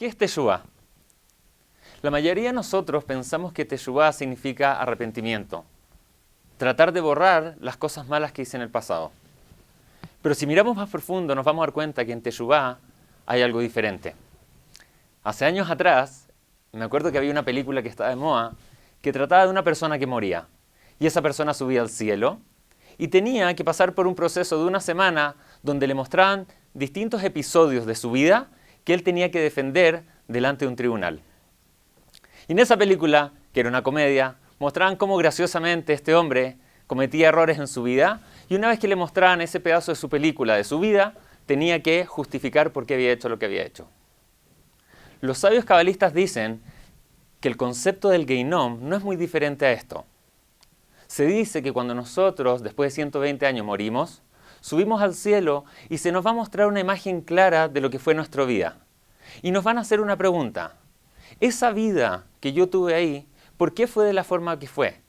¿Qué es Teshuvá? La mayoría de nosotros pensamos que Teshuvá significa arrepentimiento. Tratar de borrar las cosas malas que hice en el pasado. Pero si miramos más profundo nos vamos a dar cuenta que en Teshuvá hay algo diferente. Hace años atrás, me acuerdo que había una película que estaba de moda que trataba de una persona que moría. Y esa persona subía al cielo y tenía que pasar por un proceso de una semana donde le mostraban distintos episodios de su vida que él tenía que defender delante de un tribunal. Y en esa película, que era una comedia, mostraban cómo graciosamente este hombre cometía errores en su vida y una vez que le mostraban ese pedazo de su película, de su vida, tenía que justificar por qué había hecho lo que había hecho. Los sabios cabalistas dicen que el concepto del Geinom no es muy diferente a esto. Se dice que cuando nosotros, después de 120 años, morimos, subimos al cielo y se nos va a mostrar una imagen clara de lo que fue nuestra vida. Y nos van a hacer una pregunta. Esa vida que yo tuve ahí, ¿por qué fue de la forma que fue?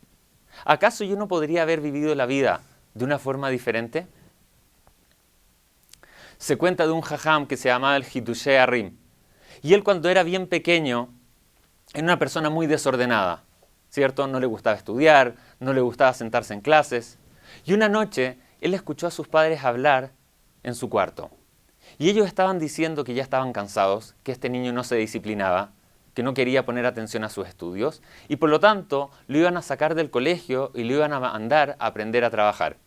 ¿Acaso yo no podría haber vivido la vida de una forma diferente? Se cuenta de un jajam que se llamaba el Hiddushei Harim. Y él cuando era bien pequeño, era una persona muy desordenada, ¿cierto? No le gustaba estudiar, no le gustaba sentarse en clases. Y una noche, él escuchó a sus padres hablar en su cuarto. Y ellos estaban diciendo que ya estaban cansados, que este niño no se disciplinaba, que no quería poner atención a sus estudios, y por lo tanto lo iban a sacar del colegio y lo iban a mandar a aprender a trabajar.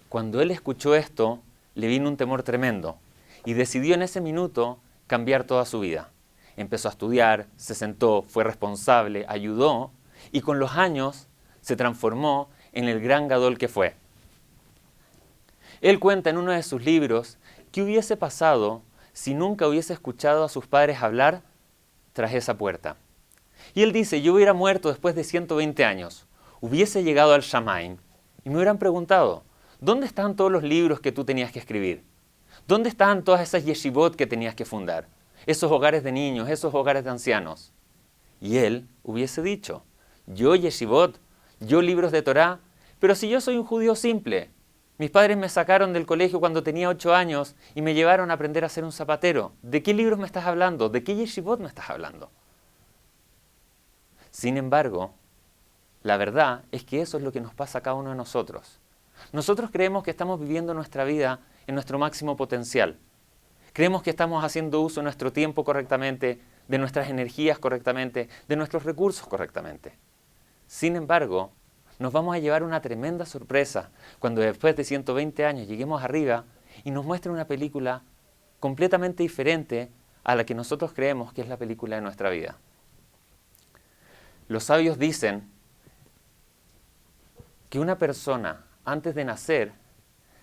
Cuando él escuchó esto, le vino un temor tremendo, y decidió en ese minuto cambiar toda su vida. Empezó a estudiar, se sentó, fue responsable, ayudó, y con los años se transformó en el gran gadol que fue. Él cuenta en uno de sus libros qué hubiese pasado si nunca hubiese escuchado a sus padres hablar tras esa puerta. Y él dice, yo hubiera muerto después de 120 años, hubiese llegado al Shamaim y me hubieran preguntado, ¿dónde están todos los libros que tú tenías que escribir? ¿Dónde están todas esas yeshivot que tenías que fundar? Esos hogares de niños, esos hogares de ancianos. Y él hubiese dicho, yo yeshivot, yo libros de Torá, pero si yo soy un judío simple, mis padres me sacaron del colegio cuando tenía 8 años y me llevaron a aprender a ser un zapatero. ¿De qué libros me estás hablando? ¿De qué yeshivot me estás hablando? Sin embargo, la verdad es que eso es lo que nos pasa a cada uno de nosotros. Nosotros creemos que estamos viviendo nuestra vida en nuestro máximo potencial. Creemos que estamos haciendo uso de nuestro tiempo correctamente, de nuestras energías correctamente, de nuestros recursos correctamente. Sin embargo, nos vamos a llevar una tremenda sorpresa cuando después de 120 años lleguemos arriba y nos muestren una película completamente diferente a la que nosotros creemos que es la película de nuestra vida. Los sabios dicen que una persona, antes de nacer,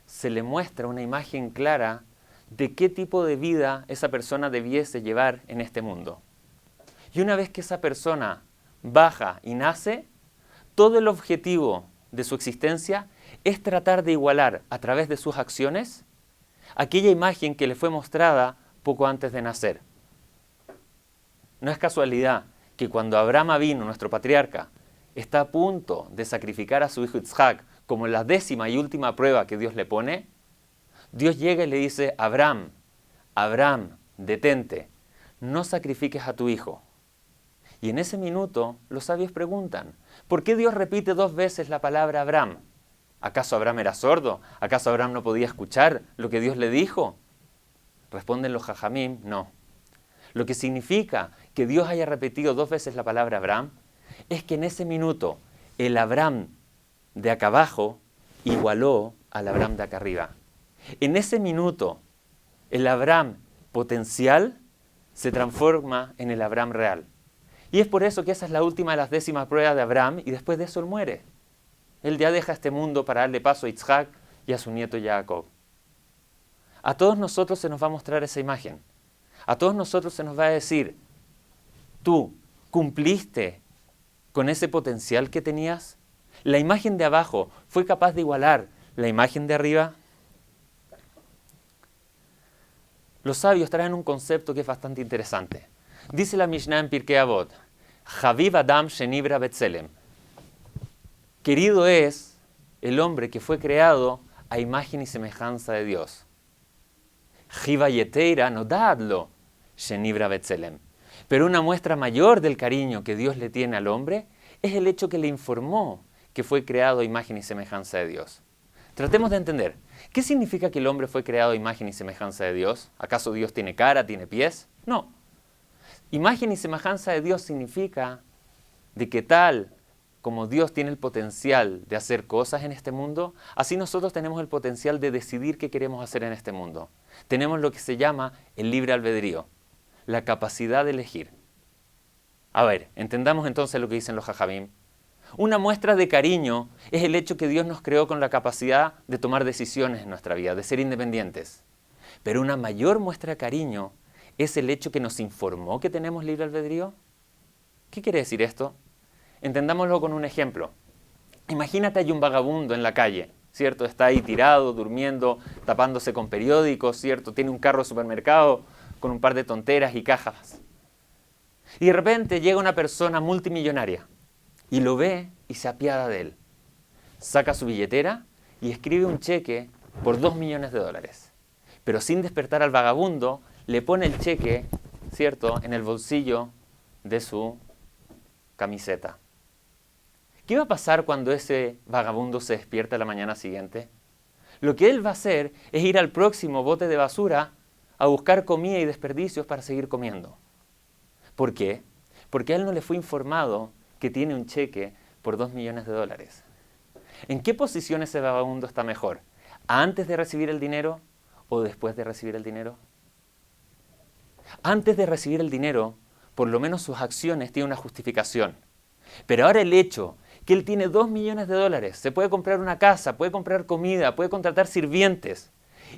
se le muestra una imagen clara de qué tipo de vida esa persona debiese llevar en este mundo. Y una vez que esa persona baja y nace, todo el objetivo de su existencia es tratar de igualar a través de sus acciones aquella imagen que le fue mostrada poco antes de nacer. No es casualidad que cuando Abraham Avinu, nuestro patriarca, está a punto de sacrificar a su hijo Yitzhak como la 10ª y última prueba que Dios le pone, Dios llega y le dice, Abraham, Abraham, detente, no sacrifiques a tu hijo. Y en ese minuto los sabios preguntan, ¿por qué Dios repite 2 veces la palabra Abraham? ¿Acaso Abraham era sordo? ¿Acaso Abraham no podía escuchar lo que Dios le dijo? Responden los jajamim, no. Lo que significa que Dios haya repetido 2 veces la palabra Abraham es que en ese minuto el Abraham de acá abajo igualó al Abraham de acá arriba. En ese minuto el Abraham potencial se transforma en el Abraham real. Y es por eso que esa es la última de las 10ª pruebas de Abraham y después de eso él muere. Él ya deja este mundo para darle paso a Yitzhak y a su nieto Jacob. A todos nosotros se nos va a mostrar esa imagen. A todos nosotros se nos va a decir, ¿tú cumpliste con ese potencial que tenías? ¿La imagen de abajo fue capaz de igualar la imagen de arriba? Los sabios traen un concepto que es bastante interesante. Dice la Mishnah en Pirkei Avot, Haviv Adam Shenibra Betzelem. Querido es el hombre que fue creado a imagen y semejanza de Dios. Jiva Yeteira Nodadlo. Shenibra Betzelem. Pero una muestra mayor del cariño que Dios le tiene al hombre es el hecho que le informó que fue creado a imagen y semejanza de Dios. Tratemos de entender, ¿qué significa que el hombre fue creado a imagen y semejanza de Dios? ¿Acaso Dios tiene cara, tiene pies? No. Imagen y semejanza de Dios significa de que tal como Dios tiene el potencial de hacer cosas en este mundo, así nosotros tenemos el potencial de decidir qué queremos hacer en este mundo. Tenemos lo que se llama el libre albedrío, la capacidad de elegir. A ver, entendamos entonces lo que dicen los Jajamim. Una muestra de cariño es el hecho que Dios nos creó con la capacidad de tomar decisiones en nuestra vida, de ser independientes. Pero una mayor muestra de cariño es el hecho que nos informó que tenemos libre albedrío. ¿Qué quiere decir esto? Entendámoslo con un ejemplo. Imagínate hay un vagabundo en la calle, ¿cierto? Está ahí tirado, durmiendo, tapándose con periódicos, ¿cierto? Tiene un carro de supermercado con un par de tonteras y cajas. Y de repente llega una persona multimillonaria y lo ve y se apiada de él. Saca su billetera y escribe un cheque por $2 millones. Pero sin despertar al vagabundo, le pone el cheque, ¿cierto?, en el bolsillo de su camiseta. ¿Qué va a pasar cuando ese vagabundo se despierta la mañana siguiente? Lo que él va a hacer es ir al próximo bote de basura a buscar comida y desperdicios para seguir comiendo. ¿Por qué? Porque a él no le fue informado que tiene un cheque por $2 millones. ¿En qué posición ese vagabundo está mejor? ¿Antes de recibir el dinero o después de recibir el dinero? Antes de recibir el dinero, por lo menos sus acciones tienen una justificación. Pero ahora el hecho que él tiene $2 millones, se puede comprar una casa, puede comprar comida, puede contratar sirvientes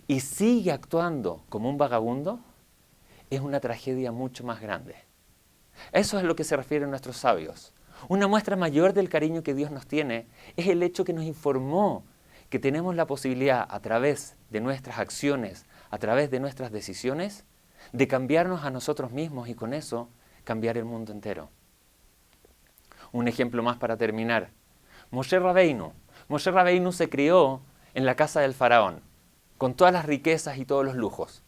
y sigue actuando como un vagabundo, es una tragedia mucho más grande. Eso es a lo que se refieren nuestros sabios. Una muestra mayor del cariño que Dios nos tiene es el hecho que nos informó que tenemos la posibilidad a través de nuestras acciones, a través de nuestras decisiones, de cambiarnos a nosotros mismos y con eso cambiar el mundo entero. Un ejemplo más para terminar. Moshe Rabbeinu. Moshe Rabbeinu se crió en la casa del faraón, con todas las riquezas y todos los lujos.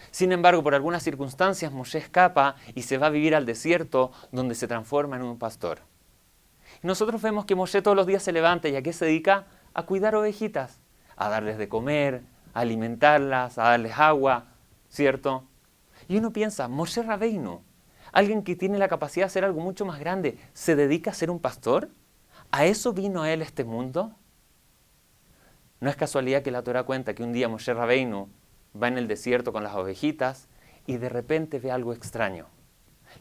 Sin embargo, por algunas circunstancias, Moshe escapa y se va a vivir al desierto, donde se transforma en un pastor. Y nosotros vemos que Moshe todos los días se levanta y ¿a qué se dedica? A cuidar ovejitas, a darles de comer, a alimentarlas, a darles agua, ¿cierto? Y uno piensa, Moshe Rabbeinu, alguien que tiene la capacidad de hacer algo mucho más grande, ¿se dedica a ser un pastor? ¿A eso vino a él este mundo? No es casualidad que la Torá cuenta que un día Moshe Rabbeinu va en el desierto con las ovejitas y de repente ve algo extraño.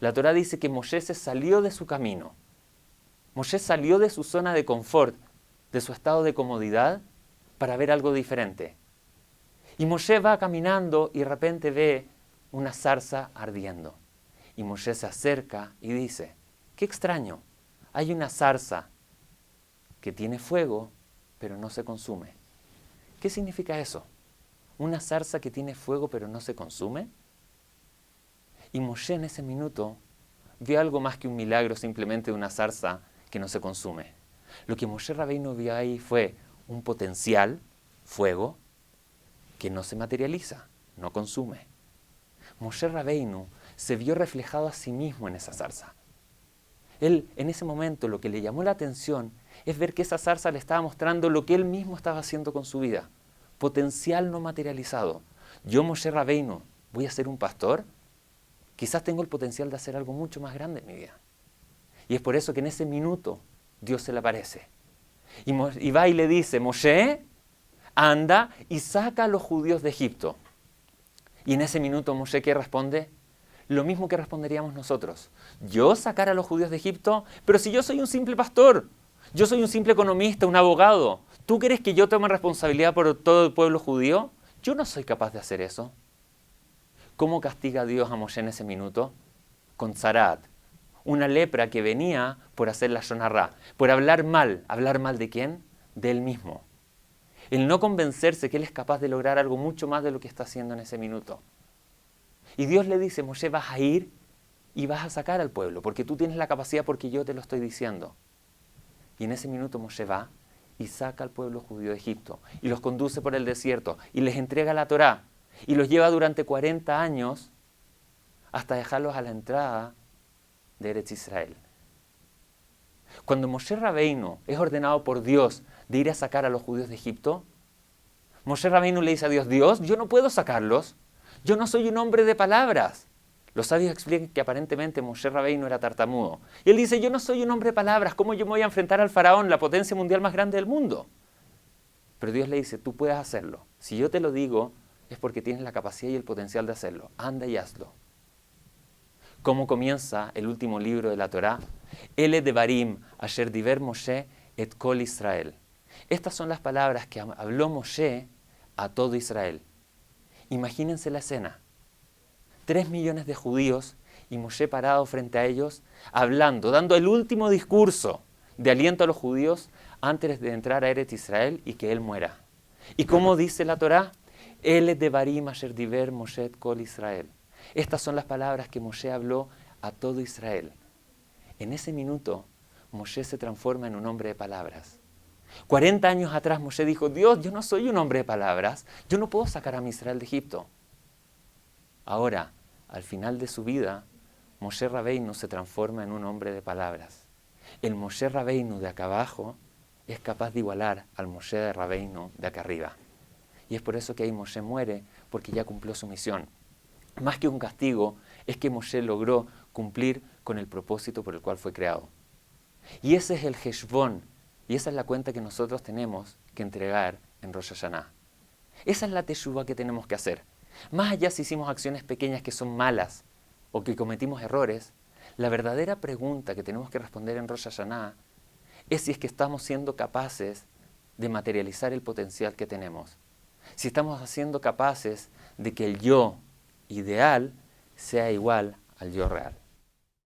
La Torá dice que Moshe se salió de su camino. Moshe salió de su zona de confort, de su estado de comodidad, para ver algo diferente. Y Moshe va caminando y de repente ve una zarza ardiendo. Y Moshe se acerca y dice, qué extraño, hay una zarza que tiene fuego, pero no se consume. ¿Qué significa eso? ¿Una zarza que tiene fuego pero no se consume? Y Moshe en ese minuto vio algo más que un milagro simplemente de una zarza que no se consume. Lo que Moshe Rabbeinu vio ahí fue un potencial, fuego, que no se materializa, no consume. Moshe Rabbeinu se vio reflejado a sí mismo en esa zarza. Él, en ese momento, lo que le llamó la atención es ver que esa zarza le estaba mostrando lo que él mismo estaba haciendo con su vida. Potencial no materializado. Yo, Moshe Rabbeinu, ¿voy a ser un pastor? Quizás tengo el potencial de hacer algo mucho más grande en mi vida. Y es por eso que en ese minuto Dios se le aparece. Y va y le dice, Moshe, anda y saca a los judíos de Egipto. Y en ese minuto Moshe, ¿qué responde? Lo mismo que responderíamos nosotros. Yo sacar a los judíos de Egipto, pero si yo soy un simple pastor, yo soy un simple economista, un abogado. ¿Tú quieres que yo tome responsabilidad por todo el pueblo judío? Yo no soy capaz de hacer eso. ¿Cómo castiga Dios a Moshe en ese minuto? Con Zarat, una lepra que venía por hacer la Lashon Hará, por hablar mal. ¿Hablar mal de quién? De él mismo. El no convencerse que él es capaz de lograr algo mucho más de lo que está haciendo en ese minuto. Y Dios le dice, Moshe, vas a ir y vas a sacar al pueblo, porque tú tienes la capacidad, porque yo te lo estoy diciendo. Y en ese minuto Moshe va y saca al pueblo judío de Egipto, y los conduce por el desierto, y les entrega la Torá, y los lleva durante 40 años hasta dejarlos a la entrada de Eretz Israel. Cuando Moshe Rabbeinu es ordenado por Dios de ir a sacar a los judíos de Egipto, Moshe Rabbeinu le dice a Dios, Dios, yo no puedo sacarlos, yo no soy un hombre de palabras. Los sabios explican que aparentemente Moshe Rabbeinu era tartamudo. Y él dice, yo no soy un hombre de palabras, ¿cómo yo me voy a enfrentar al faraón, la potencia mundial más grande del mundo? Pero Dios le dice, tú puedes hacerlo. Si yo te lo digo, es porque tienes la capacidad y el potencial de hacerlo. Anda y hazlo. ¿Cómo comienza el último libro de la Torá? Ele devarim asher diver Moshe et kol Israel. Estas son las palabras que habló Moshe a todo Israel. Imagínense la escena. 3 millones de judíos y Moshe parado frente a ellos, hablando, dando el último discurso de aliento a los judíos antes de entrar a Eretz Israel y que él muera. ¿Y cómo dice la Torá? Ele devarim asher diver Moshe et kol Israel. Estas son las palabras que Moshe habló a todo Israel. En ese minuto, Moshe se transforma en un hombre de palabras. 40 años atrás Moshe dijo, Dios, yo no soy un hombre de palabras, yo no puedo sacar a mi Israel de Egipto. Ahora, al final de su vida, Moshe Rabbeinu se transforma en un hombre de palabras. El Moshe Rabbeinu de acá abajo es capaz de igualar al Moshe de Rabbeinu de acá arriba. Y es por eso que ahí Moshe muere, porque ya cumplió su misión. Más que un castigo, es que Moshe logró cumplir con el propósito por el cual fue creado. Y ese es el Heshbon, y esa es la cuenta que nosotros tenemos que entregar en Rosh Hashanah. Esa es la teshuva que tenemos que hacer. Más allá si hicimos acciones pequeñas que son malas o que cometimos errores, la verdadera pregunta que tenemos que responder en Rosh Hashanah es si es que estamos siendo capaces de materializar el potencial que tenemos. Si estamos siendo capaces de que el yo ideal sea igual al yo real.